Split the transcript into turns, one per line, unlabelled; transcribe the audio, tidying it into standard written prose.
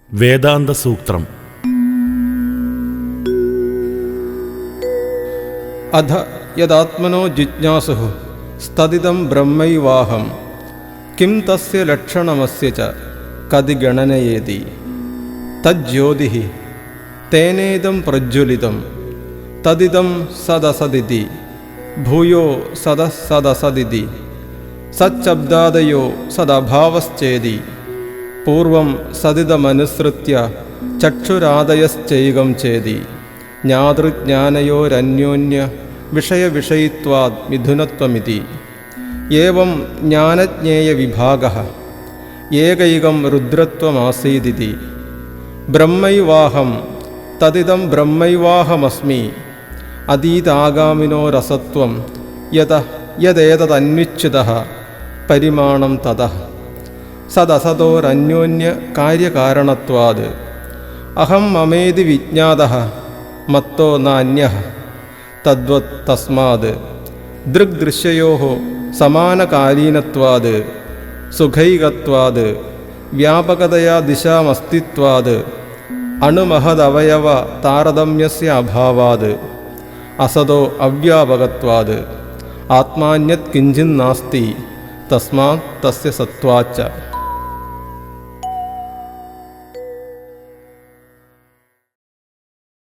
വേദാന്തസൂത്രം.
അധ യദാത്മനോ ജിജ്ഞാസുഃ സ്തദിദം ബ്രഹ്മൈവാഹം Kim തസ്യ ലക്ഷണമസ്യ ച കതി ഗണനയേതി തജ്ജ്യോതിഃ തേനേദം പ്രജ്വലിതം തദിദം സദസദിതി ഭൂയോ സദസദസദിതി സച്ഛബ്ദാദയോ സദഭാവശ്ചേതി പൂർവം സദിദമനുസൃത്യ ചക്ഷുരാദയശ്ചൈകം ചേതി ജ്ഞാതൃജ്ഞാനയോരന്യോന്യ വിഷയവിഷയിത്വാദ് മിഥുനത്വമിതി ഏവം ജ്ഞാനജ്ഞേയവിഭാഗഃ ഏകൈകം രുദ്രത്വമാസീദിതി ബ്രഹ്മൈവാഹം തദിദം ബ്രഹ്മൈവാഹമസ്മി അതീതാഗാമിനോ രസത്വം യദേതദന്വിച്ഛിതഃ പരിമാണം തതഃ സദസതോരന്യോന്യ കാര്യകാരണത്വാദ് അഹം മമേതി വിജ്ഞാതഃ മത്തോ നാന്യഃ തദ്വത് തസ്മാത് ദൃഗ്ദൃശ്യയോഃ സമാനകാലീനത്വാദ് സുഖൈകത്വാദ് വ്യാപകതയാ ദിശാമസ്തിത്വാദ് അണുമഹദവയവ താരതമ്യസ്യ അഭാവാദ് അസതോ അവ്യാപകത്വാദ് ആത്മാന്യത് കിഞ്ചിന്നാസ്തി തസ്മാത് തസ്യ സത്വാച്ച.